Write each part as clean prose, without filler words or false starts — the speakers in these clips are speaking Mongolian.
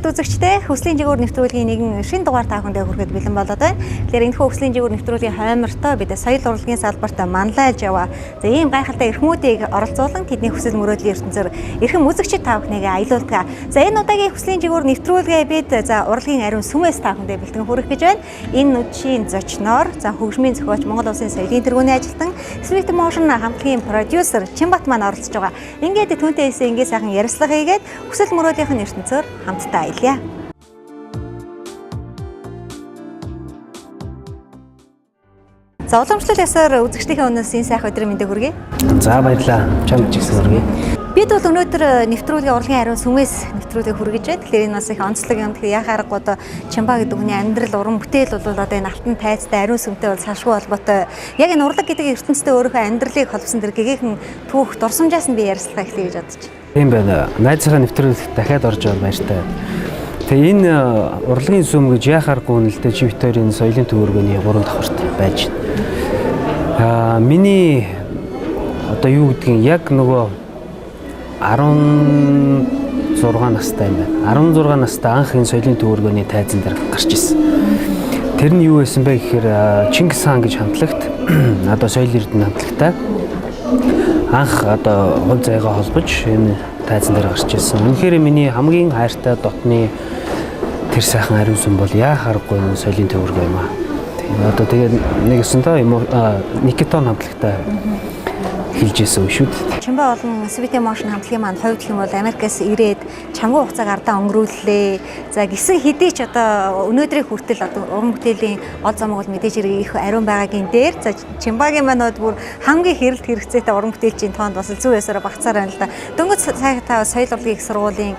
сонирхолтой үзэгчтэй хүслийн жигүүр нэвтрүүлгийн нэгэн шинэ дугаар та бүхэндээ хүрэхэд бэлэн болоод байна. Тэгэхээр энэхүү хүслийн жигүүр нэвтрүүлгийн хоймортой бид соёл урлагийн салбарт манлайлж яваа. За ийм гайхалтай эрхмүүдийг оролцуулан тэдний хүсэл мөрөөдлийн ертөнцөөр эрхэм үзэгчид та бүхнийг аяйлуулдаг. За энэ удаагийн хүслийн жигүүр нэвтрүүлгээ бид урлагийн ариун сүмээс та бүхэндээ бэлтгэн хүргэх гэж байна. Энэ нүдшийн зочноор хөгжмийн зохиолч Монгол Улсын соёлын тэргүүний ажилтан Sweet Motion хамтлагийн продюсер Чимбат маань оролцож байгаа. Ингээд түүнтэй ингэ сайхан ярилцлага хийгээд хүсэл мөрөөдлийн ертөнцөөр хамтдаа аялъя. За уламжлалт ясаар үзэгчдийн өмнөөс энэ сайхан өдрийн мэндийг хүргэе. За баярлалаа. Чамд ч гэсэн хүргэе. Бид бол өнөөдөр нэвтрүүлгийн урлагийн ариун сүмээс нэвтрүүлгийг хүргэж байна. Тэгэхээр энэ бас их онцлог юм. Тэгэхээр яхаа аргагүй одоо Чимба гэдэг хүний амьдрал уран бүтээл бол одоо энэ алтан тайцтай ариун сүмтэй бол салшгүй холбоотой. Яг энэ урлаг гэдэг ертөнцтэй өөрийнхөө амьдралыг холбосон тэр гэгэхэн түүх дурсамжаас нь би ярилцлага эхлэе гэж бодож байна. Тийм байна. Найзынхаа нэвтрүүлэгт дахиад орж байгаа баяртай. Тэгээ энэ урлагийн сүм гэж яхааргүй нэлээд чи Викторийн соёлын төвөргөний 3 давхарт байж байна. Миний одоо юу гэдгийг яг нөгөө 16 настай юм байна. 16 настай анх энэ соёлын төвөргөний тайзан дээр гарч ирсэн. Тэр нь юу байсан бэ гэхээр Чингис хаан гэж хамтлагт одоо соёл эрдэнэ хамтлагтай анх одоо хувь заяагаа холбож энэ тайзан дээр гарч ирсэн. Үнэхээр миний хамгийн хайртай дотны тэр сайхан ариун сүм бол яхааргүй энэ соёлын төвөргөө юм аа. Одоо тэгээд нэг өсөнтэй Никитон хамтлагтай хэлж ирсэн үү шүү дээ. Чимба болон Sweet Motion хамтлагийн маань хувьд гэх юм бол Америкаас ирээд чамгүй хугацааг ардаа өнгөрүүллээ. За гисэн хэдий ч одоо өнөөдрийн хүртэл одоо уран бүтээлийн гол замыг бол мэдээж их ариун байгаагийн дээр за Чимбагийн манад бүр хамгийн хэрэлт хэрэгцээтэй уран бүтээлчийн тоонд бас зүү ясаараа багцаар байна л да. Дөнгөж сая та соёл урлагийн их сургуулийн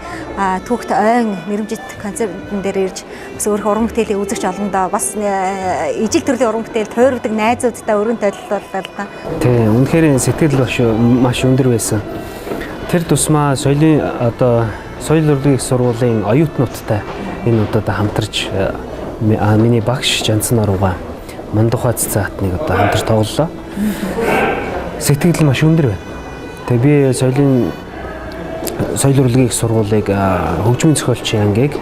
түүхт ойн нэрмжит концертын дээр ирж бас өөрийнхөө уран бүтээлийг үзэгч олондоо бас ижил төрлийн уран бүтээл тойрогдөг найзуудтай өрөөн толилууллаа л да. Тийм үнэхээр сэтгэл маш өндөр байсан. Тэр тусмаа соёлын одоо соёл урлагийн сургуулийн оюутнуудтай энэ удаад хамтарч миний багш Жанцсан Арууга Мандухай цэцэатныг одоо хамтарч тоглолоо. Сэтгэл маш өндөр байна. Тэгээ би соёл урлагийн сургуулийг хөгжмийн зохиолчийн ангийг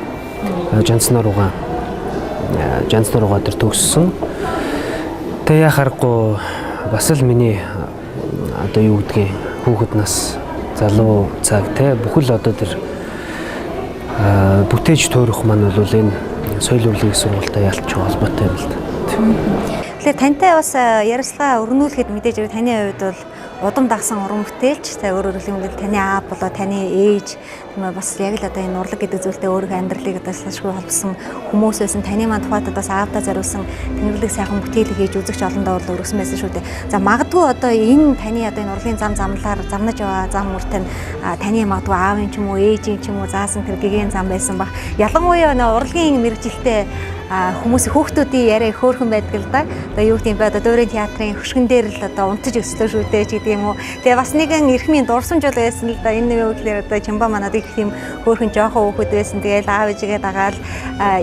Жанцсан Арууга дээр төгссөн. Тэгээ яхаарахгүй бас л миний одоо юу гэдгийг хүүхэд нас залуу цаг те бүхэл одоо тэр бүтээж туурах маань бол энэ соёл урлагийн сургуультай ялч холбоотой юм л да. Тэгэхээр тантай бас ярилцлага өрнүүлэхэд мэдээж таны хувьд бол удам дагсан уран бүтээлч та өөрөөр хэлбэл таны аав болоо таны ээж бас яг л одоо энэ урлаг гэдэг зүйлтэй өөрийнхөө амьдралыг одоо салшгүй холбосон хүмүүс байсан таны маань тухайд бас аавдаа зориулсан тэнгэрлэг сайхан бүтээлийг хийж үзэгч олондоо бол өргөсөн байсан шүү дээ. За магадгүй одоо энэ таны одоо энэ урлагийн замнаж байгаа зам мөртөө таны магадгүй аавын ч юм уу ээжийн ч юм уу заасан тэр гэгээн зам байсан баг. Ялангуяа урлагийн мэрэгжилтэй хүмүүсийн хүүхдүүдийн яриа их хөөрхөн байдаг л да. Одоо юу гэм бэ одоо дуурийн театрын хөшгөн дээр л одоо унтаж өслөө шүү дээ ч гэдэг юм уу. Тэгээ бас нэгэн эрхмийн дурсамж бол байсан л да. Энэ юу гэхээр одоо Чимба манад их тийм хөөрхөн жоохон хүүхэд байсан. Тэгээл аав ээжигээ дагаал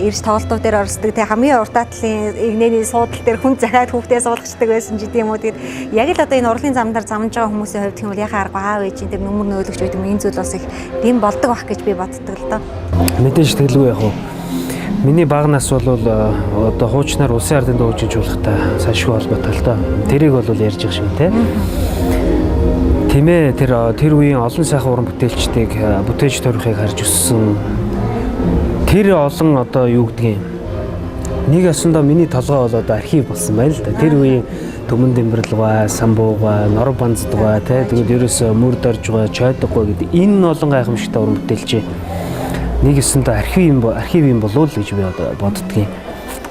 ирж тоглолтууд дээр орсдог. Тэгээ хамгийн уртаатлын игнэний суудал дээр хүн захиад хүүхдээ суулгачдаг байсан ч гэдэг юм уу. Тэгээд яг л одоо энэ урлагийн замдаар замж байгаа хүмүүсийн хувьд гэх юм бол яхаа арга аав ээжийн тэр нүмер нөөлөгч гэдэг юм энэ зүйл бас их дэм болдог бах гэж би боддог л доо. Мэдээж тэгэлгүй яг уу. Миний баг нас бол одоо хуучнаар улсын ардын дуугч болохтай салшгүй холбоотой л доо. Тэрийг бол ярьж байгаа шиг те. Тэмээ тэр үеийн олон сайхан уран бүтээлчдийг бүтээж төрөхийг харж өссөн. Тэр олон одоо юу гэдгийг нэг ясандаа миний толгой бол одоо архив болсон байна л да. Тэр үеийн Төмөн Дэмбэрлэгаа, Самбууга, Нор Банздгаа те тэгээд ерөөсөө мөр доржгаа, чойдоггүй гэдэг энэ олон гайхамшигтай уран бүтээлч нэг өсөндөө архив юм болов л гэж би одоо боддгийн.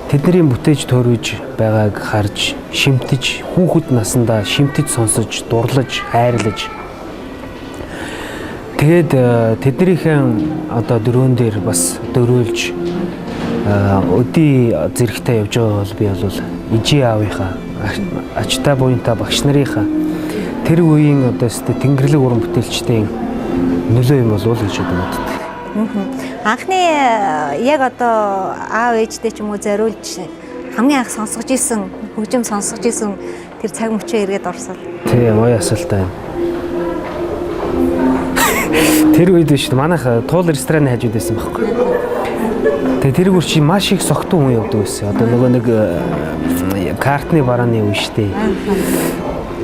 Тэдний бүтээж төрөж байгааг харж, шимтэж, хүүхэд насандаа шимтэж сонсож, дурлаж, хайрлаж. Тэгээд тэднийхэн одоо дөрөөн дээр бас дөрөөлж өдий зэрэгтэй явж байгаа бол би бол ижи аавынхаа ачтай буянтай багш нарынхаа тэр үеийн одоо тэнгэрлэг уран бүтээлчдийн нөлөө юм болов л гэж боддог. Анхны яг одоо аав ээжтэй ч юм уу зориулж хамгийн анх сонсгож исэн хөгжим сонсгож исэн тэр цаг мөчөө эргээд орсон. Тийм гоё асуултаа. Тэр үед биш манайх туул рестораны хажууд байсан байхгүй. Тэгээ тэр бүр чи маш их согтун хүн явдаг байсан. Одоо нөгөө нэг картны барааны үе штэ.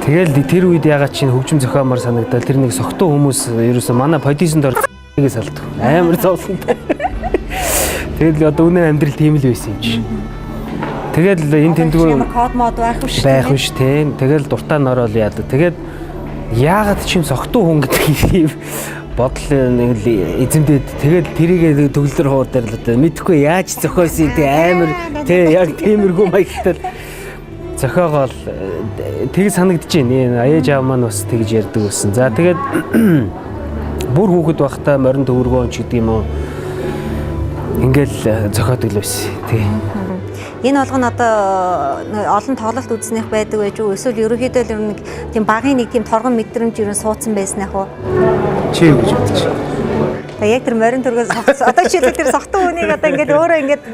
Тэгэл тэр үед ягаад чинь хөгжим зохиомоор санагдал тэр нэг согтун хүмүүс ерөөсөө манай продюсерд ордгийг салдаг. Амар зовлонтой. Тэгэл одоо үнэн амьдрал тийм л байсан юм чи. Тэгэл энэ тэмдгүү код мод байх биш те. Тэгэл дуртай норол яадаг. Тэгээд яагаад чим согтун хүн гэдэг юм бодол нэг л эзэмдээд тэгээд тэрийг төгөлдөр хуурдаар л одоо мэдхгүй яаж зохиосон тий амар тий яг тиймэрхүү маягтай зохиогоол тэг санагдаж байна. Аяж аав маань бас тэгж ярьдаг байсан. За тэгээд бүр хүүхэд байхдаа морин төвөргөө ч гэдэг юм уу ингээл зохиодог л байсан тий. Энэ болгоно одоо олон тоглолт үзснэх байдаг байж юу эсвэл ерөөхдөө л нэг тийм багын нэг тийм торгон мэдрэмж ерөн суудсан байсан ах уу? Чи юу гэж бодож байна? Тэгээ яг тэр морин төргөөс одоо жишээлбэл тэр согтун үнийг одоо ингээд өөрөө ингээд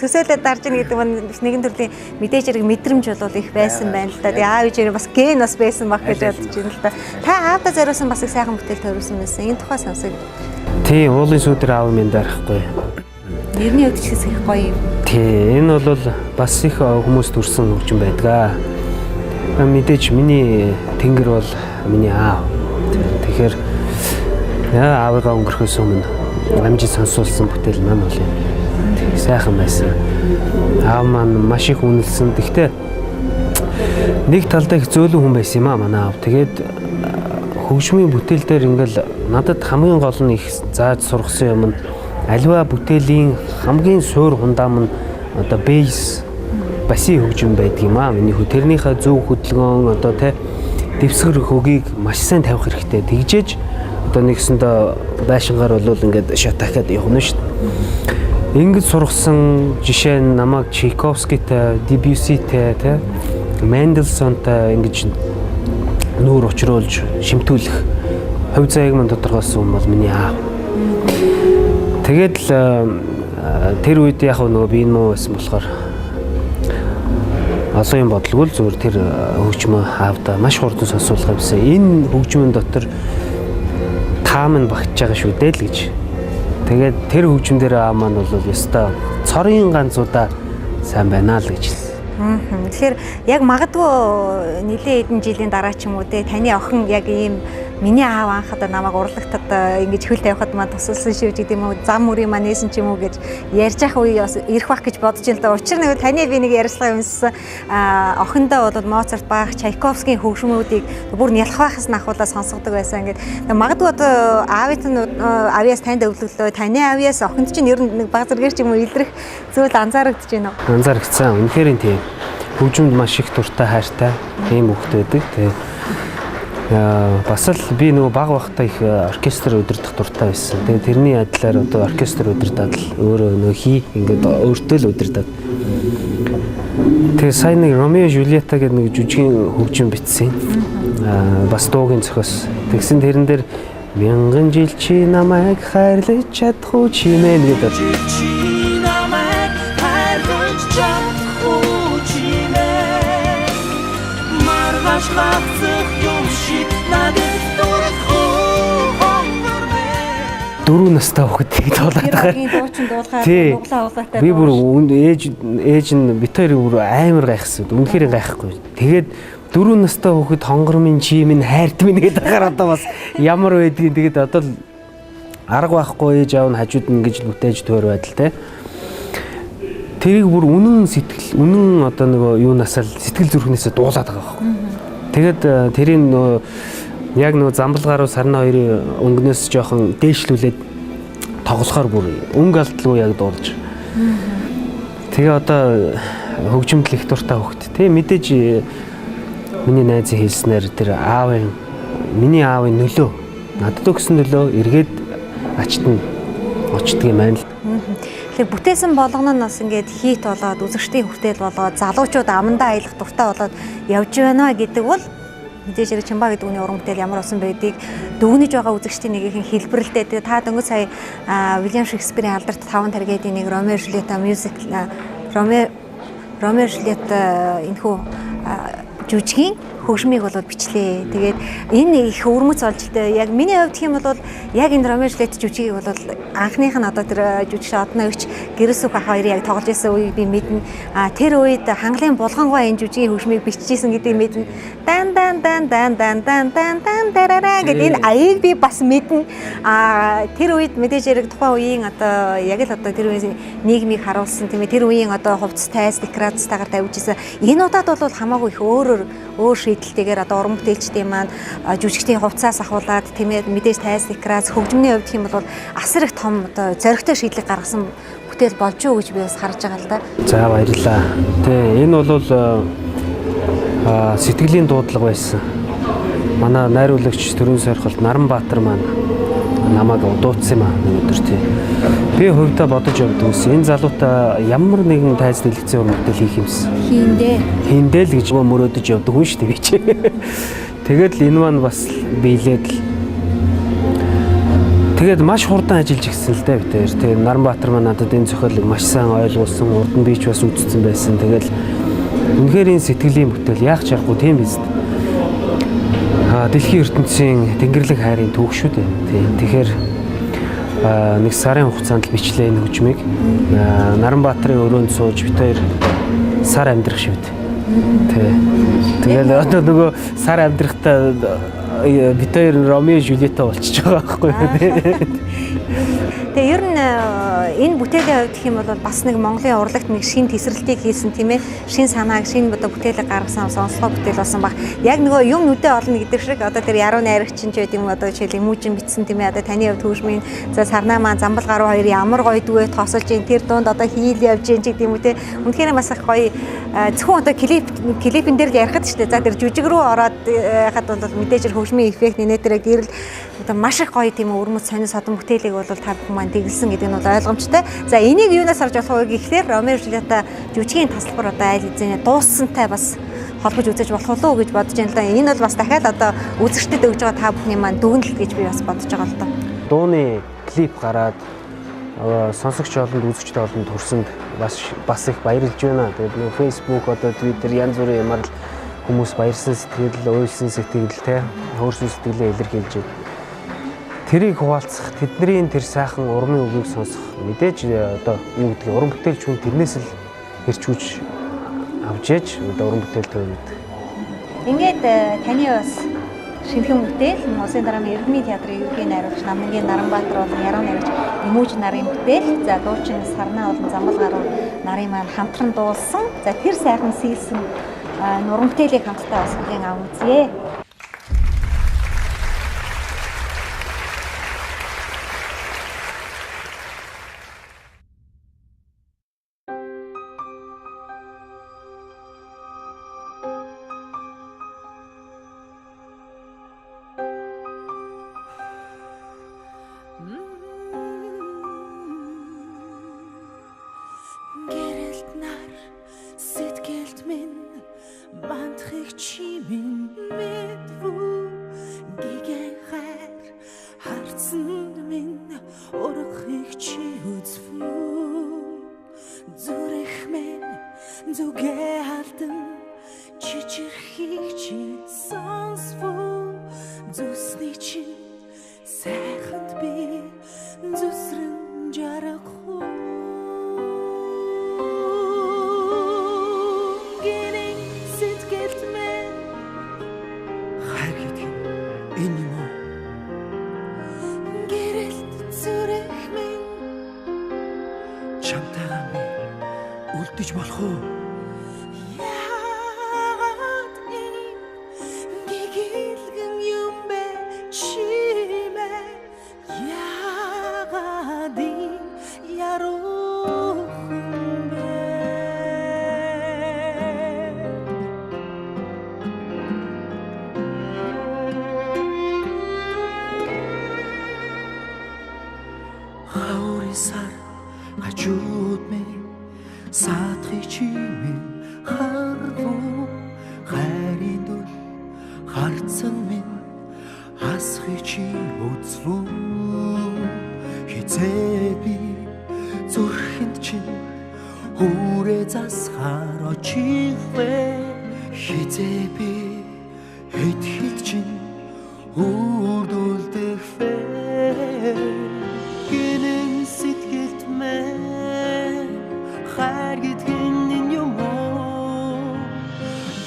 төсөөлөд дарж ийн гэдэг нь нэгэн төрлийн мэдээж хэрэг мэдрэмж бол их байсан байна л да. Тэгээ аав ээжээр бас ген бас байсан баг гэж бодож байна л да. Та аавда зориулсан бас их сайхан бүтээл төрүүлсэн байсан. Энэ тухай сонсог. Тий, уулын сүүдэр аав минь дарахгүй. Нэрний хувьд ч их гоё юм. Тий, энэ бол бас их хүмүүс төрсэн хөгжим байдаг. Мэдээж миний тэнгэр бол миний аав. Тэгэхээр аавыгаа өнгөрөхөөс өмнө амжид сонсуулсан бүтээл маань бол юм. Сайхан байсан. Аав маань маш их үнэлсэн. Гэхдээ нэг талдаа их зөөлөн хүн байсан юм аа манай аав. Тэгээд хөгжмийн бүтээл дээр ингээл надад хамгийн гол нь их зааж сургасан юм нь аливаа бүтээлийн хамгийн суур хундаам нь одоо бейс баси хөгжим байдаг юм аа. Миний тэрнийхээ зөв хөдөлгөөн одоо тэ дэвсгэр хөгийг маш сайн тавих хэрэгтэй. Тэгжээж одоо нэгсэндээ байшингаар бол ингээд шатахад явна шүү дээ. Ингэж сургасан жишээ нь намайг Чайковскитэй, Дебюсситэй тэ Мендельсонтой ингэж нүүр учруулж шимтүүлэх хувь заяаг мань тодорхойлсон хүн бол миний аав. Тэгээд л тэр үед яг нөгөө би энэ муу байсан болохоор олон юм бодлого л зүгээр тэр хөгжмөө аавда маш хурдан сонсуулах юмсан. Энэ хөгжмөн дотор таам нь багтж байгаа шүү дээ л гэж. Тэгээд тэр хөгжим дээр аав маань бол ёстой цорын ганцудаа сайн байна л гэж хэлсэн. Тэгэхээр яг магадгүй нэлээд хэдэн жилийн дараа ч юм уу те таны охин яг ийм миний аав анхад намайг урлагтад ингэж хөл тавихад маань тусалсан шүү гэдэг юм уу зам мөрийн маань нээсэн ч юм уу гэж ярьж явах үе бас ирэх бах гэж бодож ин л да. Учир нь таны би нэг ярьслага юмсан охиндоо бол Моцарт, Бах, Чайковскийн хөгжмүүдийг бүр нялх байхаас нь ахуулаад сонсгодог байсан. Ингээд магадгүй одоо аавын авьяас танд өвлөглөө таны авьяас охинд чинь ер нь нэг баг зэрэг ч юм уу илрэх зүйл анзаарэгдэж байна уу? Анзаарэгдсэн. Үнэхээр тийм хөгжимд маш их дуртай хайртай ийм хүүхэд байдаг. Тэгээ бас л би нөгөө баг багтаа их оркестр удирдах дуртай байсан. Тэгээ тэрний адилаар одоо оркестр удирдаад л өөрөө нөгөө хий ингээд өөртөө л удирдаад. Тэгээ сайн нэг Ромео Жулиета гэдэг нэг жүжигийн хөгжим бичсэн. Бас дуугийн зохиос. Тэгсэн тэрэн дээр мянган жил чи намайг хайрлаж чадахгүй чимээ гэдэг. Дөрөв настай хүүхдийг дуулаад байгаа. Тий. Би бүр ээж нь бит хоёрыг бүр амар гайхсан. Үнэхээр гайхгүй. Тэгээд дөрөв настай хүүхэд хонгор минь чи минь хайрт минь гэдэг агаар одоо бас ямар байдгийг тэгээд одоо л арга байхгүй ээж аав нь хажууд нь ингэж бүтээж тойр байдал те. Тэрийг бүр үнэн сэтгэл үнэн одоо нөгөө юунасаа сэтгэл зүрхнээсээ дуулаад байгаа байхгүй. Тэгээд тэрийн яг нөгөө замбалгаар сарна хоёрын өнгнөөс жоохон дээшлүүлээд тоглохоор бүр өнгө алдлгүй яг дуулж. Тэгээ одоо хөгжимдөл их дуртай хөгт те мэдээж миний найзын хэлснээр тэр миний аавын нөлөө надад өгсөн нөлөө эргээд ачтан очдөг юм байна л. Тэгэхээр бүтээсэн болгоно нь бас ингээд хийт болоод үзэгчдийн хүртэл болоод залуучууд амандаа аялах дуртай болоод явж байна гэдэг бол мэдээж хэрэг Чимба гэдэг үний уран бүтээл ямар болсон байдгийг дүгнэж байгаа үзэгчдийн нэгэн хэлбэрэлтэй. Тэгээ та дөнгөж сая Вильям Шекспирийн алдарт 5 таргаидын нэг Ромео Жулиета мюзикл Ромео Жулиета энэхүү жүжигийн хөгжмийг бол бичлээ. Тэгээд энэ их өвөрмөц болж яг миний хувьд гэх юм бол яг энэ Ромео Жулиет жүжигийг бол анхных нь одоо тэр жүжигч одны өгч Гэрээс өх ах хоёр яг тоглож байсан үеийг би мэднэ. Тэр үед хангалын булгангой энэ жүжигийн хөгжмийг бичижсэн гэдгийг мэднэ. Дан дан дан дан дан дан дан дан дараа гэдэг энэ аяыг би бас мэднэ. Тэр үед мэдээж хэрэг тухайн үеийн одоо яг л одоо тэр үеийн нийгмийг харуулсан тийм ээ тэр үеийн одоо хувцас тайз декорацтайгаар тавьж исэн. Энэ удаад бол хамаагүй их өөр шийдэлтэйгээр одоо уран бүтээлчдийн маань жүжигчдийн хувцас ахуулаад тийм ээ мэдээж тайз декорац хөгжмөний хувьд гэх юм бол асар их том одоо зоригтой шийдлийг гаргасан бүтээл болж юу гэж би бас харж байгаа л да. За баярлалаа. Тэ энэ бол сэтгэлийн дуудлага байсан. Манай найруулагч төрийн сойрхолт Наранбаатар маань намайг дуудсан юм аа өнөөдөр тий. Би хувьдаа бодож явдаг ус. Энэ залуутай ямар нэгэн тайз дэлгэцийн уран бүтээл хийх юмсан. Хийндээ л гэж мөрөөдөж явдаг хүн шүү дээ би чи. Тэгээд л энэ маань бас биелээд л тэгээд маш хурдан ажиллаж гисэн л дээ би тэр. Тэгээд Наранбаатар маань надад энэ зохиолыг маш сайн ойлгуулсан. Урд нь би ч бас үзсэн байсан. Тэгээд үнэхээр энэ сэтгэлийн бүтээл яах ч аргагүй тийм биз дээ. Дэлхийн ертөнцийн Тэнгэрлэг хайрын түүх шүү дээ. Тэгэхээр нэг сарын хугацаанд л бичлээ энэ хөгжмийг. Наранбаатарын өрөөнд сууж бид хоёр сар амьдрах шивд. Тэгэл одоо нөгөө сар амьдрахтаа бид хоёр Ромео Жулиетаа болчихж байгаа байхгүй юу? Тэгээ ер нь энэ бүтээлийн хувьд гэх юм бол бас нэг Монголын урлагт нэг шин тесрэлтийг хийсэн тийм ээ шин санааг шин одоо бүтээлэг гаргасан сонслогоо бүтээл болсон баг. Яг нөгөө юм нүдэ олно гэдэг шиг одоо тэр яруу найрагчин ч гэдэг юм одоо жишээл эмүүжин битсэн тийм ээ одоо таны хувьд хөгжмийн за сарнаа маань замбал гаруй хоёр ямар гоё дүгээ тосолж ин тэр дунд одоо хийл явж ин ч гэдэг юм үү те. Үнэхээр бас их гоё зөвхөн одоо клипэн дээр л ярихад шүү дээ. За тэр жүжиг рүү ороод хахад бол мэдээж хөгжмийн эффект нэтэрэг гэрэл одоо маш их гоё тийм өрмөц сонир содон бүтээлийг бол та бүхэн маань тэгэлсэн гэдэг нь бол ойлгомжтой. За энийг юунаас харж болох вэ гэхлээр Ромео Жулиета жүжигийн тасалбар одоо айл хэзээ дууссантай бас холбож үзэж болох уу гэж бодож байна л да. Энэ бол бас дахиад одоо үзэгчдэд өгж байгаа та бүхний маань дүгнэлт гэж би бас бодож байгаа л да. Дууны клип гараад сонсогч олонд үзэгчтэй олонд хүрсэнд бас их баярлж байна. Тэгээд нөгөө Facebook одоо Twitter янз бүрийн ямар л хүмүүс баярсан сэтгэл, уйлсан сэтгэл те хөөрсөн сэтгэлээ илэрхийлж байна. Тэрийг хуваалцах, тэдний тэр сайхан урмын үгийг сонсох мэдээж одоо юу гэдгийг уран бүтээлч хүн тэрнээс л хэрчүүж авч яж одоо уран бүтээл төвөд. Ингээд таны бас шинэхэн бүтээл Улсын дарааны Эрдмийн театрын ерөнхий найруулагч Намнгийн Наранбаатар болон Яруу найрагч Эмүүж нарын бүтээл. За дуучин Сарнаа болон Замбал гаруй нарын маань хамтран дуулсан. За тэр сайхан сэлсэн уран бүтээлийг хамтдаа бас бүхэн аван үзье. Үлдэж болох уу? Яагаад ийм гэгээлгэн юм бэ чимээ? Яагаад ийм яруу хүн бэ? Хаури сар хажууд минь саадхи чимээ харвуу хайрын дул харцсан минь хасхи чи үзвүү хизээ би зүрхэнд чинь хүрээ засахаар очихвэ хизээ би итгэл чинь үрдүүлдэг фэ гинэн сэтгэлд мэн хайр гэдгэн энэ юм уу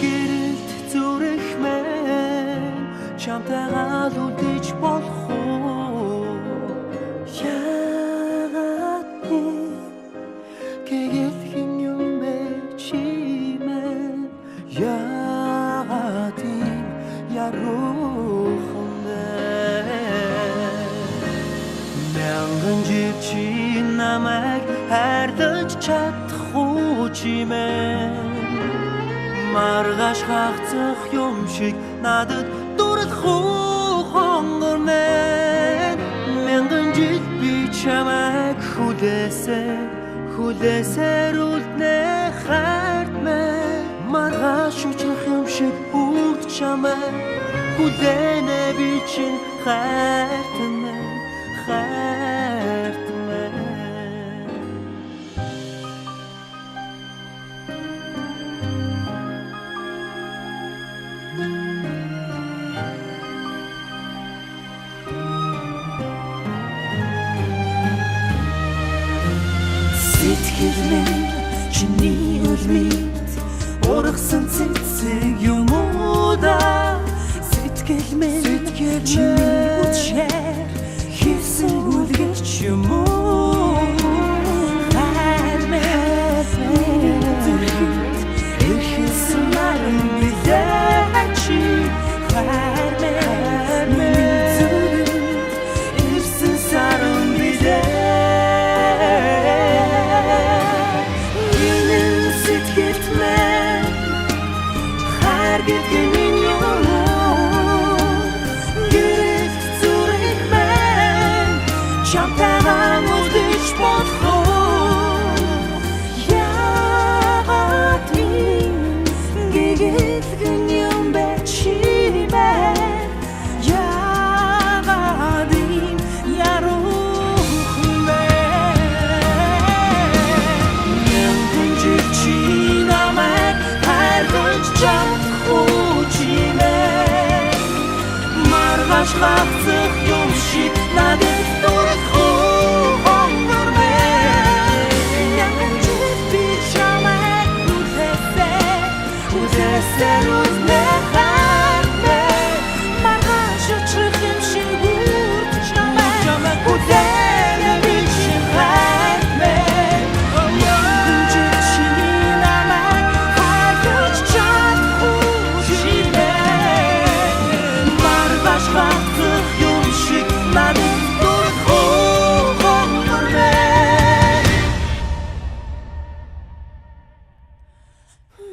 гэрэлт зүрх мэн чамтайгаа л үлдэж болох уу яагаад гэгэлхэн юм бэ чи мэн яагаад ийм яруухан бэ мянган жил чи намайг хайрлаж чадахгүй чи мэн маргааш хагцах юм шиг надад дурлах уу хонгор мэн мянган жил би чамайг хүлээсээр үлднэ хайрт мэн маргааш учрах юм шиг үрд чамайг хүлээнэ би чинь хайрт мэн хайрт мэн сэтгэл минь чиний үлмит ургасан цэцэг юм уу да сэтгэл минь чиний үчээр хийсэн үлгэрч юм уу хайр мэн зүрхэнд ирсэн наран билээ чи хайр мэн зүрхэнд ирсэн саран билээ гэдгэн юм гэрэлт зүрх мэн чамтайгаа үлдэж болох уу яагаад ийм гэгэлхэн юм бэ чи мэн яагаад ийм яруухан бэ мянган жил чи намайг хайрлаж маргааш хагцах юм шиг надад дурлах уу хонгор мэн мянган жил би чамайг хүлээсээр үлднэ хайрт мэн маргааш учрах юм шиг үрд чамайг хүлээнэ би чинь хайрт мэн мянган жил чи намайг хайрлаж чадахгүй чи мэн маргааш хагцах юм шиг надад дурлах уу хонгор мэн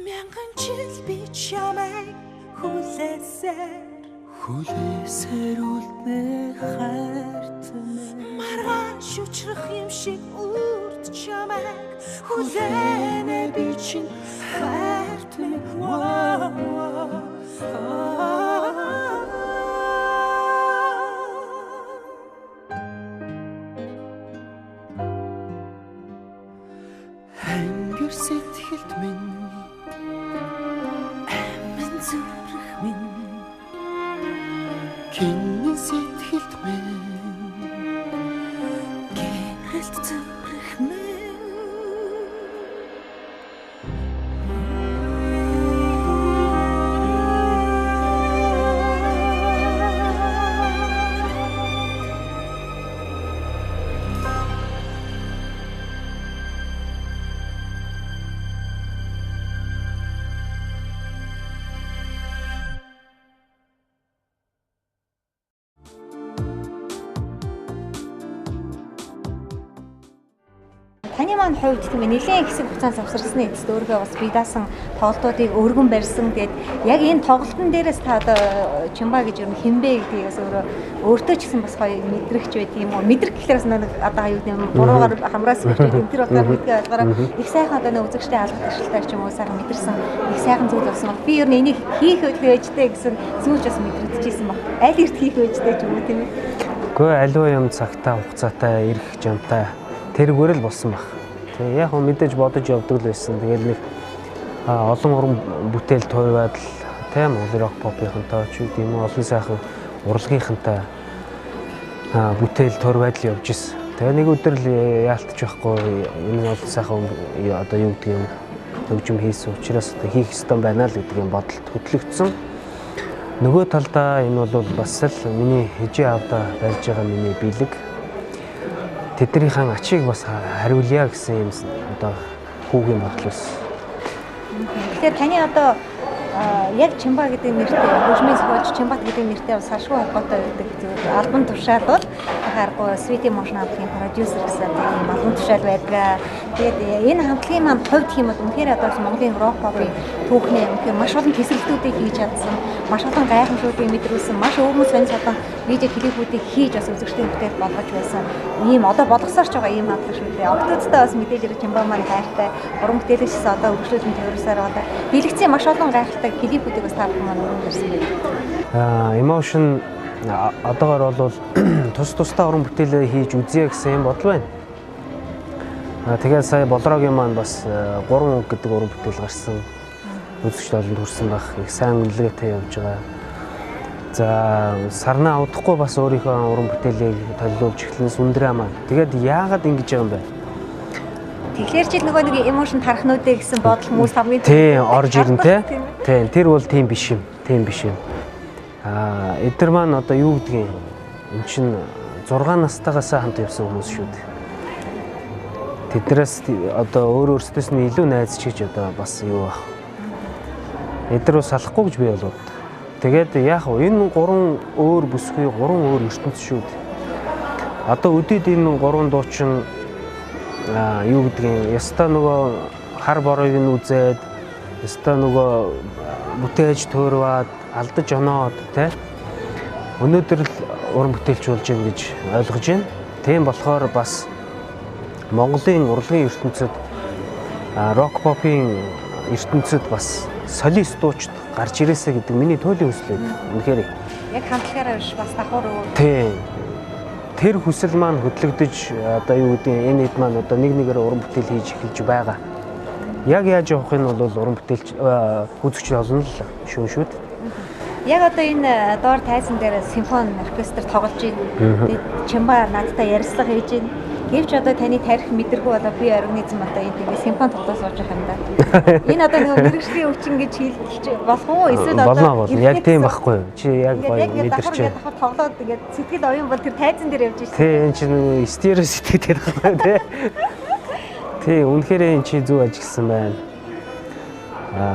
мянган жил би чамайг хүлээсээр үлднэ хайрт мэн маргааш учрах юм шиг үрд чамайг хүлээнэ би чинь хайрт мэн Хангэр сэтгэлд минь амин зүрх минь гинэн сэтгэлд минь гэрэлт зүрх минь Таны маань хувьд тийм ээ нэлээд хэсэг хугацаа завсарсны эцэст өөргөө бас бие даасан тоглолтуудыг өргөн барьсан. Тэгээд яг энэ тоглолтын дээрээс та одоо Чимба гэж юм хинбэ гэдгийг бас өөртөө ч гэсэн бас гоё мэдрэгч байт юм уу? Мэдрэг гэхлээрээс нэг одоо аюул юм буруугаар хамраас гэж юм тэр болохоор мэдгээ алгараа их сайхан одоо нэг үзэгчтэй алгад ашигтай ч юм уу сайхан мэдэрсэн их сайхан зүйл болсон баг. Би ер нь энийг хийх өөжтэй гэсэн зүйлж бас мэдрэгдэжсэн баг. Аль эрт хийх өөжтэй ч юм уу тийм ээ. Гэхдээ аливаа юм цагтаа хугацаатай ирэх жамтай тэргээр л болсон баг. Тэгээ яг хөө мэдээж бодож явдаг л байсан. Тэгээд нэг олон уран бүтээл туйваад л тийм Монголын рок попынхантай ч үгүй юм олон сайхан урлагийнхантай бүтээл төр байдал явж ирсэн. Тэгээ нэг өдөр л яалтч байхгүй энэ олон сайхан одоо юу гэдэг юм хөгжим хийсэн учраас одоо хийх ёстой байна л гэдэг юм бодолд хөтлөгдсөн. Нөгөө талдаа энэ бол бас л миний хижээ авда барьж байгаа миний бэлэг. Тэднийхэн ачийг бас хариулъя гэсэн юм одоо хүүгийн бодлоос. Тэгэхээр таны одоо яг Чимба гэдэг нэртэй хөгжмийн зохиолч Чимбат гэдэг нэртэй бас салшгүй холбоотой байдаг зүйл. Альбом тушаал бол харахгүй Sweet Emotion хамтлагийн продюсер гэсэн тийм альбом тушаал байдаг. Тэгээд энэ хамтлагийн маань хувьд юм бол үнэхээр одоо Монголын рок попын түүхний үнэхээр маш олон тесрэлтүүдийг хийж чадсан, маш олон гайхамшгуудыг мэдрүүлсэн, маш өвгөн сонь садан видео клипүүдийг хийж бас үзэгчдийн бүтээл болгож байсан. Ийм одоо болгосоорч байгаа ийм хамтлаг шүү дээ. Октодтой бас мэдээж хэрэг Чимба маань хайртай, уран бүтээлчс одоо өргөжлүүлэн төрөөсөөр одоо дэлгэцийн маш олон гайхалтай клипүүдийг бас таарсан маань өргөжлүүлсэн байна. Emotion одоогор бол тусдаа уран бүтээлээ хийж үзье гэсэн юм бодол байна. Тэгээд сая Болрогийн маань бас 3 үг гэдэг уран бүтээл гарсан. Үзэгчд олон төрсэн байх. Их сайн үнэлгээтэй явж байгаа. За сарнаа удахгүй бас өөрийнхөө уран бүтээлийг төлөвлөж эхлэн сүндрээ маань. Тэгээд яагаад ингэж байгаа юм бэ? Тэгэхээр чи нөгөө нэг emotion тархнуудыг гэсэн бодол хүмүүс хамгийн тийм орж ирэн тийм тэр бол тийм биш юм. Тийм биш юм. Эдгээр маань одоо юу гэдгийг эн чинь 6 настайгаас хамт явсан хүмүүс шүү дээ. Тэднээс одоо өөр өөрсдөөс нь илүү найз чиж одоо бас юу баг. Эдгээр бас салахгүй гэж би болов. Тэгээд яг энэ 3 өөр бүсгүй 3 өөр ертөнц шүү дээ. Одоо өдөрт энэ 3 дуучин юу гэдгийг яста нөгөө хар борыг нь үзээд яста нөгөө бүтээж төөрваад алдаж оноод тий өнөөдөр л уран бүтээлч болж байна гэж ойлгож байна. Тийм болохоор бас Монголын урлагийн ертөнцид рок попын ертөнцид бас солист дуучид гарч ирээсэ гэдэг миний туйлын хүсэл байдаг. Үнэхээр яг хамтлагаараа биш бас давхар уу. Тийм. Тэр хүсэл маань хөдлөгдөж одоо юу гэдэг энэ хэд маань одоо нэг нэгээр уран бүтээл хийж эхэлж байгаа. Яг яаж явах нь бол уран бүтээлч үзэгч олон л шүү дээ. Яг одоо энэ доор тайзан дээр симфони оркестр тоглож байна. Тэгээд Чимба надтай ярилцлага хийж байна. Гэвч одоо таны тарих мэдэргүй одоо би организм одоо энэ тэгээ симфони тоглож сууж байгаа юм да. Энэ одоо нэг мэрэгжлийн өвчин гэж хэлж болох уу? Эсвэл одоо яг тийм байхгүй юу? Чи яг гоё мэдэрч байна. Яг тоглоод тэгээд сэтгэл оюун бол тэр тайзан дээр явж байна. Тий, энэ чинь стерео сэтгэл байхгүй тий. Тий, үнэхээр энэ чи зөв ажилласан байна.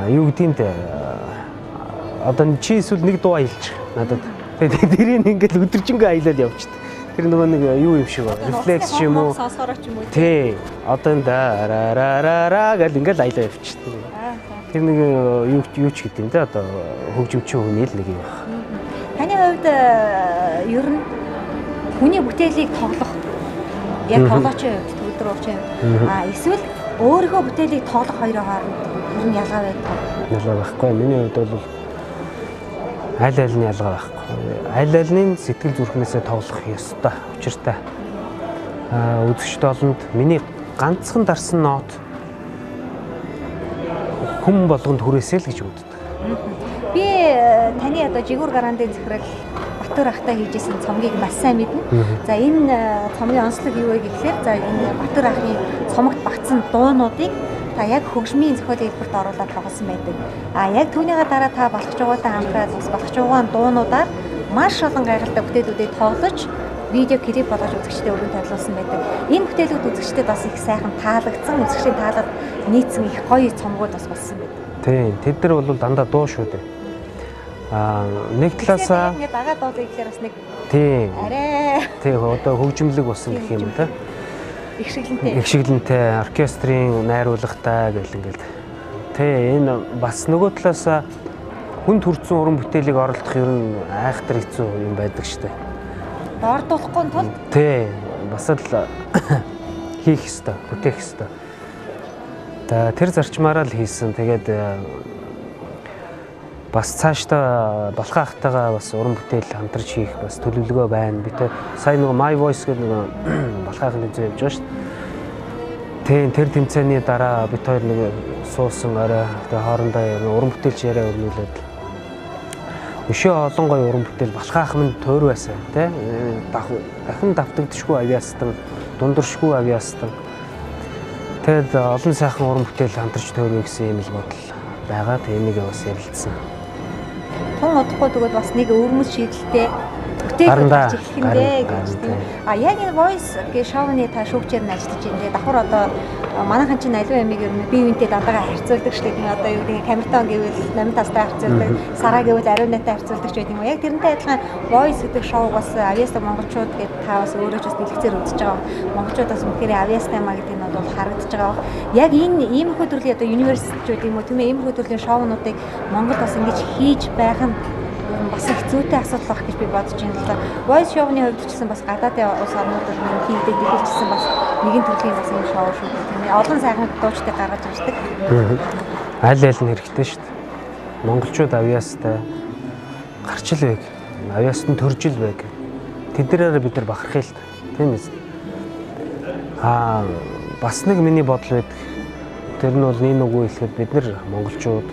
Юу гэдэм те. Одоо чи эсвэл нэг дуу аялчих надад. Тэгээд тэрийг ингээд өдөржингөө аялал явчихдаг. Тэр нөгөө нэг юу юм шиг байна. Рефлекс ч юм уу. Сонсороо ч юм уу. Тий. Одоо энэ дараараа гэл ингээд аялал явчихдаг. Тэр нэг юу ч гэдэг юм те. Одоо хөгжимчин хүний л нэг юм байна. Таны хувьд ер нь хүний бүтээлийг тоглох яг тоглоочийн хувьд өдрөөрчийн эсвэл өөрийнхөө бүтээлийг тоглох хоёрын хооронд ер нь ялгаа байдаг. Ялгаа байхгүй. Миний хувьд бол аль аль нь ялгаа байхгүй. Аль аль нь сэтгэл зүрхнээсээ тоглох ёстой, учиртай. Үзэгчд олонд миний ганцхан дарсан нот хүм болгонд хүрээсэй л гэж үздэг. Би таны одоо жигүүр гараандын захирал Батөр ахтай хийжсэн цомгийг маш сайн мэднэ. За энэ цомгийн онцлог юу вэ гэхээр за энэ Батөр ахын цомогт багтсан дуунуудыг та яг хөгжмийн зохиолын хэлбэрт оруулаад тоглосон байдаг. Яг түүнийгээ дараа та балхажуугатай хамтраад бас балхажуугаан дуунуудаар маш олон гайхалтай бүтээлүүдийг тоглож видео клип болгож үзэгчдэд өргөн тавилуулсан байдаг. Энэ бүтээлүүд үзэгчдэд бас их сайхан таалагдсан, үзэгчдийн таалал нийцсэн их гоё цомгууд бас болсон байдаг. Тийм, тэд нар бол дандаа дуу шүү дээ. Нэг талаасаа ингээд дагаад дуулаа гэхээр бас нэг тийм. арай Тийм, одоо хөгжимлөг болсон гэх юм те. их шиглэнтэй. Их шиглэнтэй, оркестрийн найруулгатай гэл ингээд. Тэ энэ бас нөгөө талаасаа хүнд хүрсэн уран бүтээлийг оролдох ер нь айхтар хэцүү юм байдаг штэ. Дордуулахгүй тул Тэ бас л хийх ёстой, бүтээх ёстой. Тэр зарчмаараа л хийсэн. Тэгээд бас цаашдаа балхаахтайгаа бас уран бүтээл хамтарч хийх бас төлөвлөгөө байна. Би тэ сая нөгөө My Voice гэдэг нөгөө балхаахын тэмцээн явж байгаа шүү дээ. Тэр тэмцээний дараа бид хоёр нэг суусан орой тэгээ хоорондоо уран бүтээлч яриа өрнүүлээд Өшөө олон гоё уран бүтээл Балхаах минь тойр байсан тий. Дахин давтагдшгүй авиастан, дундуршгүй авиастан. Тэгэд олон сайхан уран бүтээл хамтарч тойрвэ гэсэн юм л бодол байгаа. Тэнийг бас ярилцсан. Тун удахгүй тэгвэл бас нэг өвөрмөс шийдэлтэй бүтээл гарч ирэх юм дээ гэж тийм. Яг энэ voice гэ шоуны та шүүгчээр нь ажиллаж байна. Давхар одоо манайхан чинь аливаа ямиг ер нь бие биентэй дандаа харьцуулдаг шүү дээ. Одоо юу гэдэг камертон гэвэл 8 тастай харьцуулдаг, сараа гэвэл ариун найтай харьцуулдаг ч байдаг юм. Яг тэрнтэй адилхан voice гэдэг шоуг бас авьяастай монголчууд гэдэг та бас өөрөө ч бас дэлгэцээр үзэж байгаа. Монголчуудаас үнэхээр авьяастай маа гэдэг нь бол харагдаж байгаа. Яг энэ иймэрхүү төрлийн одоо университет ч гэдэг юм уу тийм ээ иймэрхүү төрлийн шоунуудыг Монгол бас ингэж хийж байх нь бас их зүйтэй асуудал байх гэж би бодож байна л да. Voice show-ны хувьд ч гэсэн бас гадаадын улс орнуудад хийгдэж эхэлчихсэн бас нэгэн төрлийн бас юм шоу шүү дээ. Тийм ээ. Олон сайхан дуучдыг гаргаж ирдэг. Аль аль нь хэрэгтэй шүү дээ. Монголчууд авьяастай гарч ил байг. Авьяаст нь төрж ил байг. Тэднэрээр бид нар бахархъя л да. Тийм ээ. Бас нэг миний бодол байдаг. Тэр нь бол энэ үгүй хэлэхэд бид нар монголчууд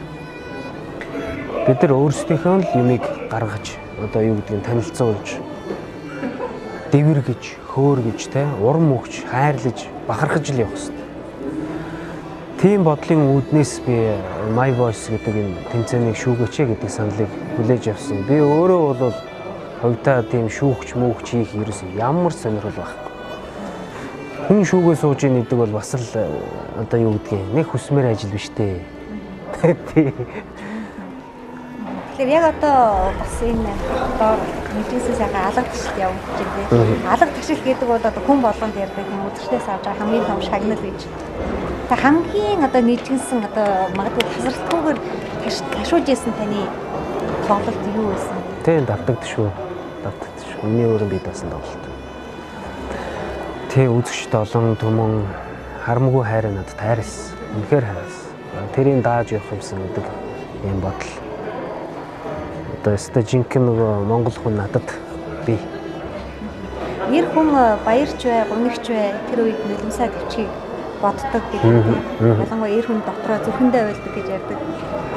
бид нар өөрсдийнхөө л юмыг гаргаж одоо юу гэдгийг танилцуулж дэвэргэж, хөөргөж те урам өгч, хайрлаж, бахархаж л явах хэрэгтэй. Тийм бодлын үүднээс би My Voice гэдэг энэ тэмцээнийг шүүгээч гэдэг саналыг хүлээж авсан. Би өөрөө бол хувьдаа тийм шүүгч мүүгч хийх ерөөс ямар сонирхол байхгүй. Хүн шүүгээ сууж ийн гэдэг бол бас л одоо юу гэдгийг нэг хүсмээр ажил биш дээ. Тэгэхээр яг одоо бас энэ доор мэдээсээ сайхан алга ташилт явагдаж байна. Алга ташилт гэдэг бол одоо хүн болгонд ярьдаг юм үзэгчдээс авч байгаа хамгийн том шагнал гэж. Тэг хамгийн одоо нийцгэнсэн одоо магадгүй тасралтгүйгээр ташууж исэн таны тоглолт юу байсан? Тийм давтагдчих шүү. Миний өөрийн бие даасан тоглолт. Тэг үзэгчд олон түмэн харамгүй хайраа надад хайрлсан. Үнэхээр хайрлсан. Тэрийг дааж явах юмсан гэдэг юм бодол. Одоо өстой жинхэнэ нөгөө монгол хүн надад бий. Нэр хүн баярч бай, гунигч бай тэр үед нулимсаа төвчгийг боддог гэдэг. Ялангуяа эр хүн дотроо зөвхөндөө байлдаг гэж ярьдаг.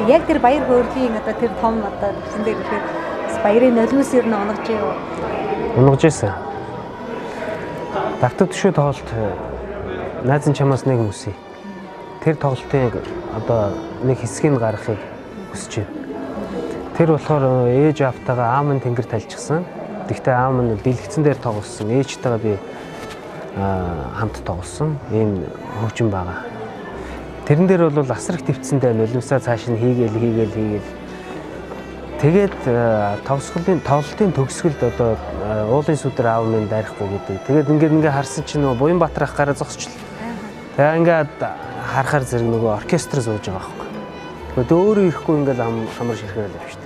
Яг тэр баяр хөөрлийн одоо тэр том одоо төвсөн дээр ирэхэд бас баярын нулимс ер нь унгаж юу? Унгаж ийсэн. Давтаг төшөө тоглолт найзан чамаас нэг үсэ. Тэр тоглолтын одоо нэг хэсгийг гаргахыг хүсэж байна. Тэр болохоор ээж автагаа аав нь тэнгэр талчихсан. Тэгтээ аав нь дэлгэцэн дээр тоглосон. Ээжтэйгээ би хамт тоглосон. Ийм хөгжим байгаа. Тэрэн дээр бол асар их төвцөндөө нулимсаа цааш нь хийгээл. Тэгээд тоглолтын төгсгөлд одоо уулын сүдэр аав минь дайрахгүй гэдэг. Тэгээд ингээ харсан чинь нөгөө Буянбаатар ах гараа зогсчихлоо. Тэгээд ингээд харахаар зэрэг нөгөө оркестр сууж байгаа байхгүй. Тэгээд өөрөө ирэхгүй ингээл амар ширхгээл явчихсан.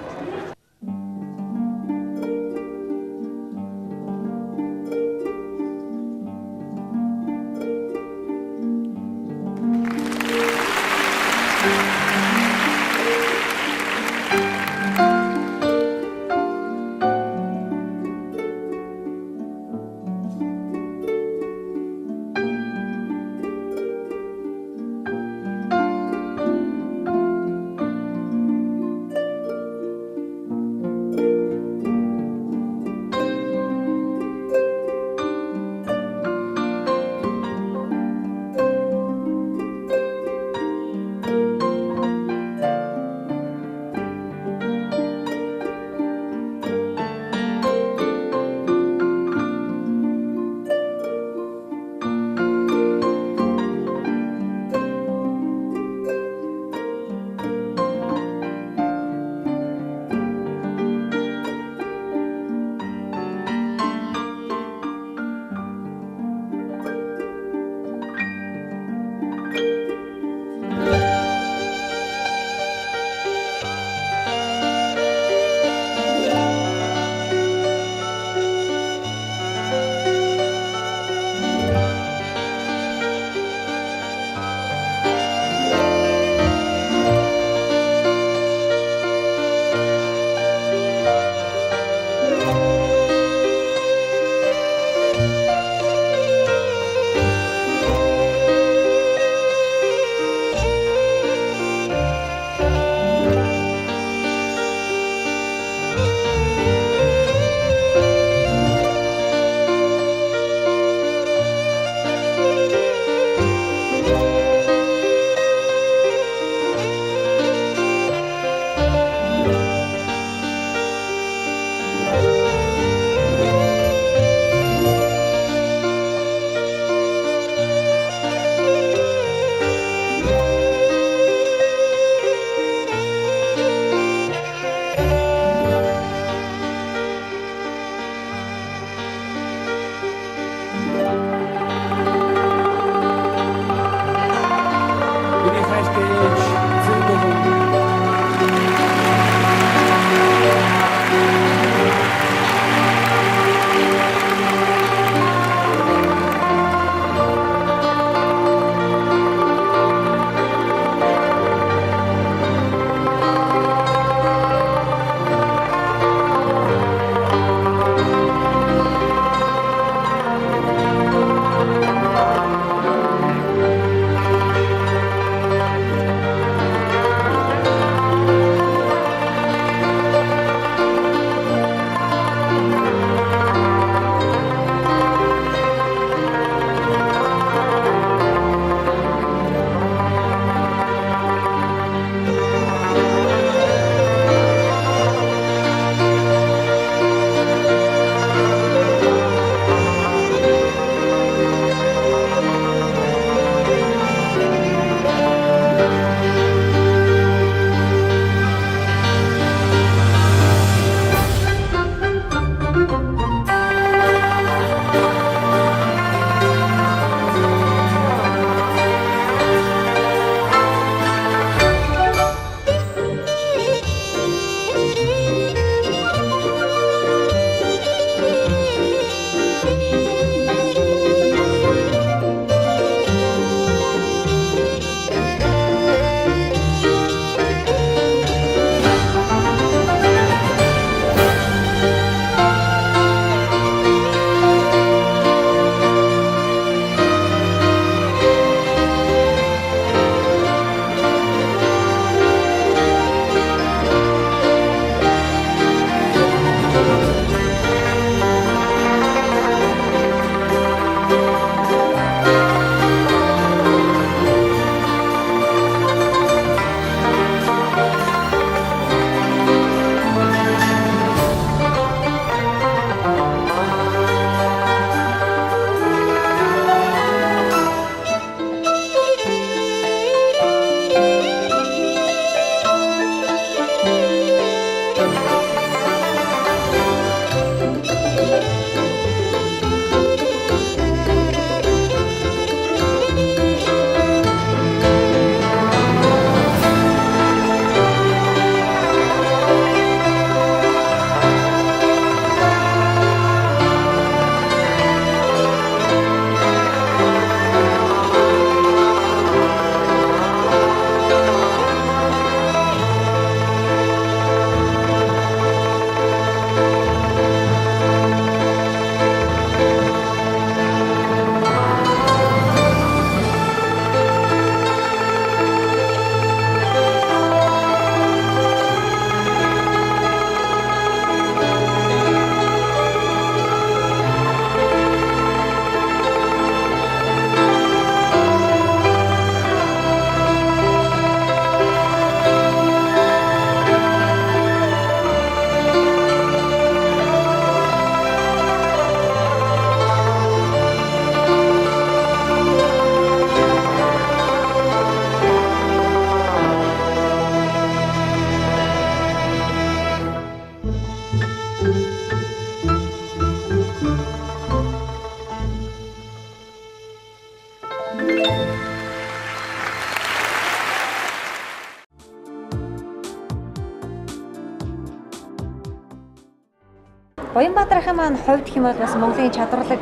Баянбаатарын маань хувьд гэх юм бол бас Монголын чадварлаг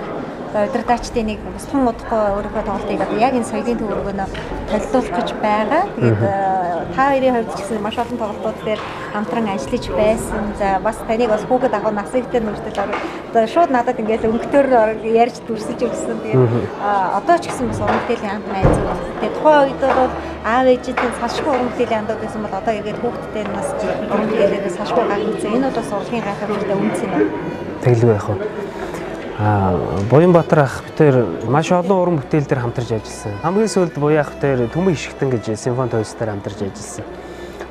удирдаачдын нэг бусхан удахгүй өөрийнхөө тоглолтыг одоо яг энэ соёлын төв өргөнөө толилуулах гэж байгаа. Тэгээд та хоёрын хувьд ч гэсэн маш олон тоглолтууд дээр хамтран ажиллаж байсан. За бас таныг бас хүүхэд ахуй нас ихтэй нүртэл одоо шууд надад ингээд өнгөтөр ярьж дүрсэлж өгсөн. Тэгээд одоо ч гэсэн бас уран бүтээлийн хамт найз үү. Тэгээд тухайн үед бол аав ээжтэй салшгүй уран бүтээлийн хамт байсан бол одоо ингээд хүүхэдтэй нас уран бүтээлээс салшгүй гарах гэсэн. Энэ бол бас урлагийн гайхамшигтай үнц юм байна. Тэглгүй яах вэ? Баянбаатар ах битээр маш олон уран бүтээл дээр хамтарч ажилласан. Хамгийн сүүлд Буян ах битээр Төмөн Ишгтэн гэж симфони тойрсоор хамтарч ажилласан.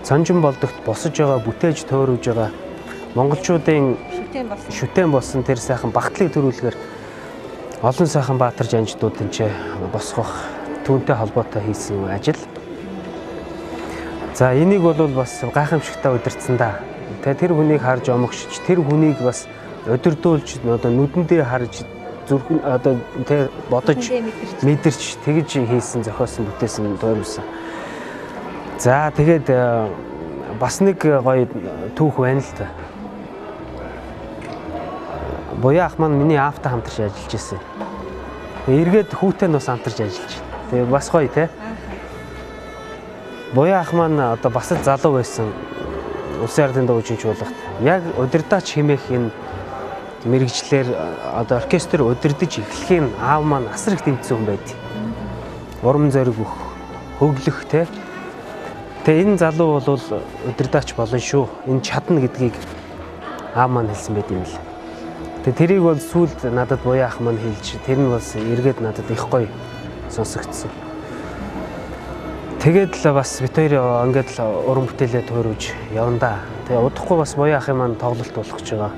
Цонжин болдогт босож байгаа, бүтээж төөрөж байгаа монголчуудын шүтэн болсон тэр сайхан багтлыг төрүүлэхээр олон сайхан баатар жанждуудын ч босгох түүнтэй холбоотой хийсэн ажил. За энийг бол бас гайхамшигтай удирдсан да. Тэр хүнийг харж омогшиж, тэр хүнийг бас удирдуулж одоо нүдэндээ харж зүрхэн одоо тэ бодож мэдэрч тэгж хийсэн зохиосон бүтээсэн тойрсон. За тэгээд бас нэг гоё түүх байна л та. Буян ах маань миний аавтай хамтарч ажиллаж ирсэн. Эргээд хүүтэй нас хамтарч ажиллаж. Тэгээ бас гоё те. Буян ах маань одоо бас л залуу байсан. Улсын ардын дуучин чуулгад яг удирдаач хэмээх энэ мэрэгчлэр одоо оркестр удирдах эхлэхийн аав маань асар их тэмцсэн хүн байд. Урам зориг өгөх, хөглөх те. Тэгээ энэ залуу бол удирдаач болно шүү. Энэ чадна гэдгийг аав маань хэлсэн байт юм л. Тэгээ тэрийг бол сүүлд надад Буян ах маань хэлж тэр нь бас эргээд надад их гоё сонсогдсон. Тэгээд л бас бит хоёр ингээд л уран бүтээлээ туурж явна да. Тэгээ удахгүй бас Буян ахын маань тоглолт болох гэж байгаа.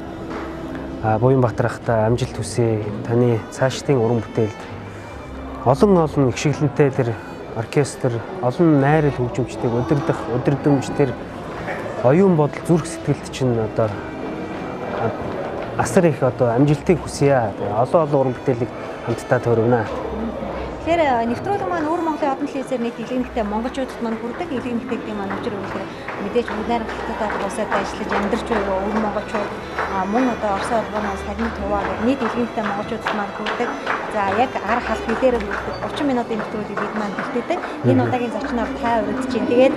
Баянбаатар ахтай амжилт хүсье. Таны цаашдын уран бүтээлд олон их шиглэнтэй тэр оркестр, олон найрал хөгжимчдийг удирдамж тэр оюун бодол зүрх сэтгэлд чинь одоо асар их одоо амжилтыг хүсье. Олон уран бүтээлийг хамтдаа төрөвнө. Тэгэхээр нэвтрүүлэг маань өөр Монголын одон телевизээр нийт илгээнэгтэй монголчуудад маань хүрдэг. Илгээнэгтэй маань учир үүхээр мэдээж бүгд найрамдалтайгаар усаад ажиллаж амьдарч байгаа өөр монголчууд мөн одоо Орос улбаноос тагныг хуваа гэх нийт илгээнэгтэй монголчуудад маань хүрдэг. За яг арга хал хэлээр хүрдэг 30 минутын нэвтрүүлгийг бид маань бэлдээдэг. Энэ удаагийн зочноор та урьдж чинь. Тэгээд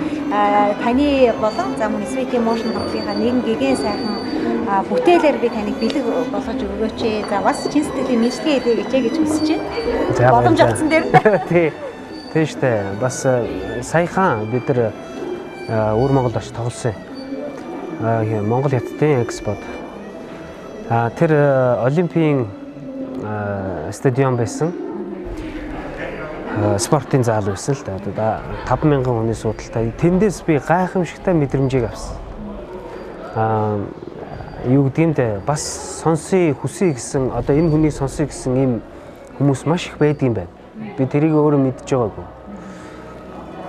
таны болон за мөн SVT Motion хамтлагийнхаа нэгэн гэгэн сайхан бүтээлээр би таныг бэлэг болгож өгөөч. За бас чин сэтгэлийн мэдлэгээ өгөөч гэж хүсэж байна. Боломж олгосон дээр. Тий штэ. Бас саяхан бид нар өөр Монголд очиж тоглосон. Монгол Хятадын экспод. Тэр Олимпийн стадион байсан. Спортын зал байсан л да. 5,000 хүний суудалтай. Тэндээс би гайхамшигтай мэдрэмжийг авсан. Юу гэдгиймдээ бас сонсъё, хүсье гэсэн одоо энэ хүнийг сонсъё гэсэн ийм хүмүүс маш их байдаг юм байна. Би тэрийг өөрөө мэдж байгаагүй.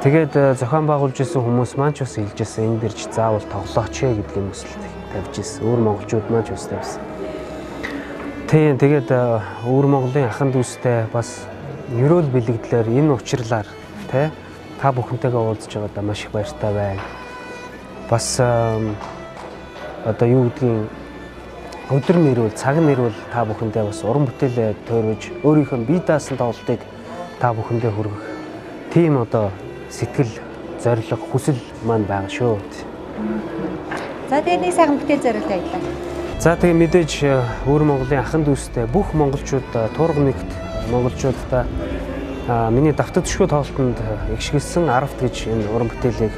Тэгээд зохион байгуулж исэн хүмүүс маань ч бас хэлж ирсэн энэ дэр ч заавал тоглооч гэдэг юм өсөлт тавьж ирсэн. Өөр монголчууд маань ч бас тавьсан. Тэгээд өөр Монголын ахын дүүстэй бас ерөөл бэлэгдлэр энэ учирлаар та бүхэнтэйгээ уулзж байгаадаа маш их баяртай байна. Бас одоо юу гэдгийг өдөр нэрвэл цаг нэрвэл та бүхэндээ бас уран бүтээлээ тойрож өөрийнхөө бие даасан тоглолтыг та бүхэндээ хүргэх тийм одоо сэтгэл зориг хүсэл маань байгаа шүү. За тэгээд нэг сайхан бүтээл зориултаа аялаа. За тэгээд мэдээж өөр Монголын ахын дүүстэй бүх монголчууд турга нэгт монголчуудаа миний давтагдшгүй тоглолтод эгшгэлсэн аравт гэж энэ уран бүтээлийг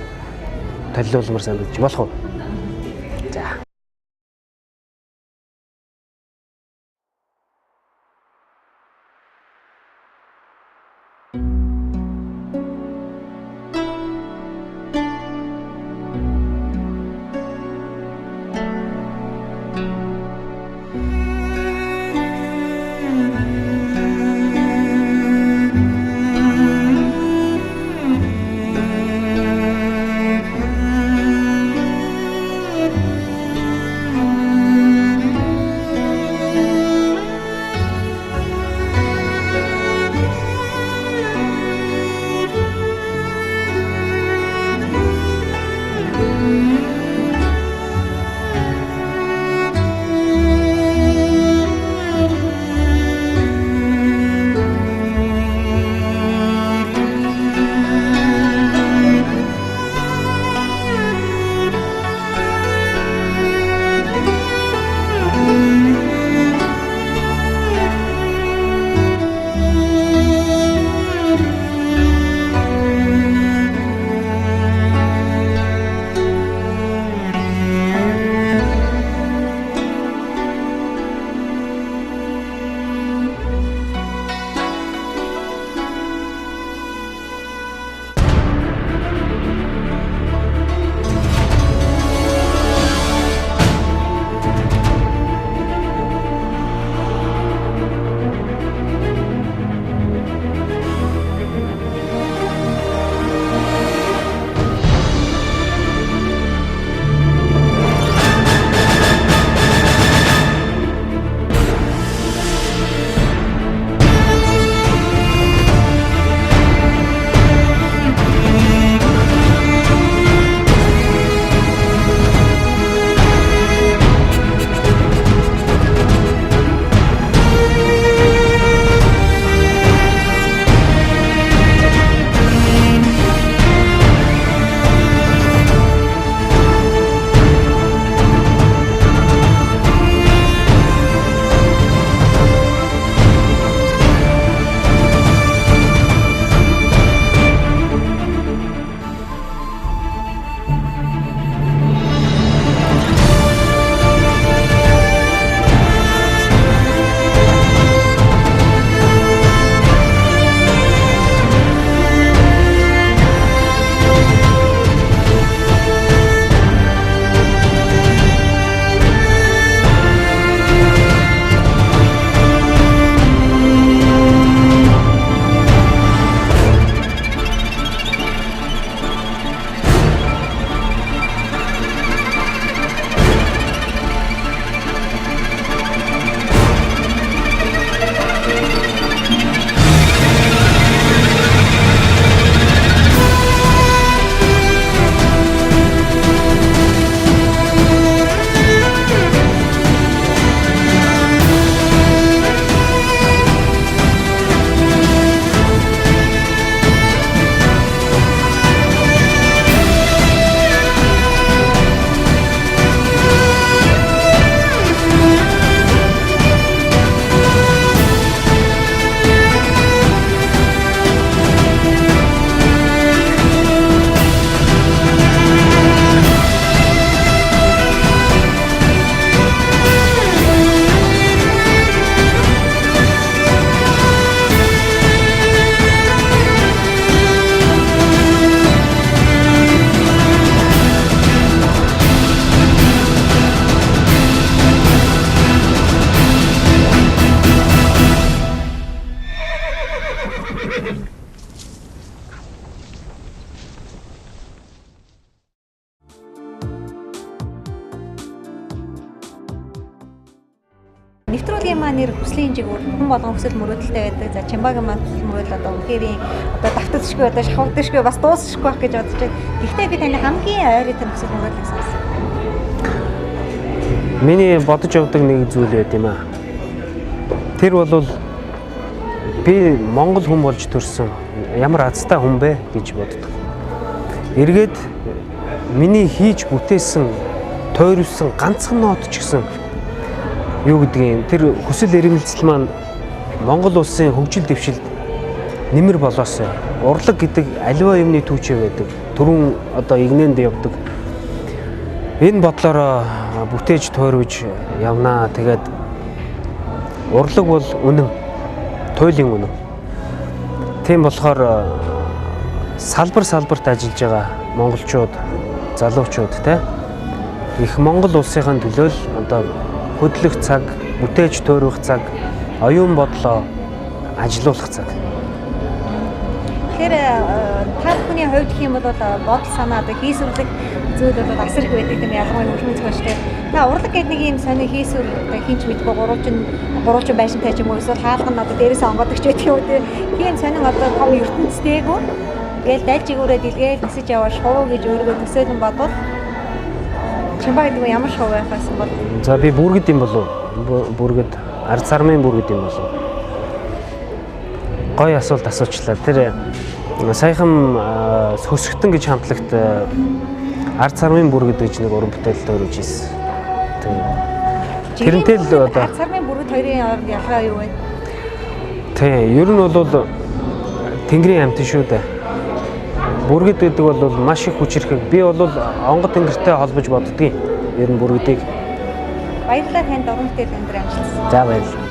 толиулмаар санагдаж болох уу? За. нэвтрүүлгийн маань нэр хүслийн хэмжээг хүн болгон хүсэл мөрөөдөлтэй байдаг. За Чимбагийн маань хүсэл мөрөөдөл одоо үнэхээр одоо давтагдшгүй одоо шахагдшгүй бас дуусахгүй байх гэж бодож байна. Гэхдээ би таны хамгийн ойрын тань хүсэл мөрөөдлийг сонссон. Миний бодож явдаг нэг зүйл байт юм аа. Тэр бол би Монгол хүн болж төрсөн ямар азтай хүн бэ гэж боддог. Эргээд миний хийж бүтээсэн, тойрвсон ганцхан нот ч гэсэн юу гэдгийг тэр хүсэл эрмэлзэл маань Монгол улсын хөгжил дэвшилд нэмэр болоосой. Урлаг гэдэг аливаа юмны түүчээ байдаг. Түрүүн одоо игнэнд явдаг. Энэ бодлороо бүтээж тойрвж явнаа. Тэгээд урлаг бол үнэн. Туйлын үнэн. Тийм болохоор салбарт ажиллаж байгаа монголчууд, залуучууд те их Монгол улсынхаа төлөө л одоо хөдлөх цаг, бүтээж тойрох цаг, оюун бодлоо ажилуулах цаг. Тэгэхээр та бүхний хувьд гэх юм бол бодол санаа одоо хийсвэрлэх зүйл бол асар их байдаг юм ялангуяа хөрмөц хүчтэй. Та урлаг гэдэг нэг юм сони хийсвэр одоо хинч мэдгүй гурван байшинтай ч юм уу эсвэл хаалган одоо дээрээс онгодог ч байдаг юм үү. Тийм сонин одоо том ертөнцтэйгүү. Тэгэл дайлж игүүрээ дэлгээл нисэж яваа шоу гэж өөрийгөө төсөөлөн бодвол Чимбай гэдэг ямар шоу байхаас бол. За би бүргэд юм болов уу? Бүргэд ард сармын бүргэд юм болов уу? Гой асуулт асуучлаа. Тэр саяхан хөсгтөн гэж хамтлагт ард сармын бүргэд гэж нэг уран бүтээлтэй өргөж ийсэн. Тэрнтэй л одоо ард сармын бүргэд хоёрын хооронд ялгаа юу вэ? Тий, ер нь бол Тэнгэрийн амьтан шүү дээ. Бүргэд гэдэг бол маш их хүчирхэг. Би бол онгод тэнгэртэй холбож боддгийн. Ер нь бүргэдийг. Баярлалаа танд уран бүтээл өндөр амжилт. За баярлалаа.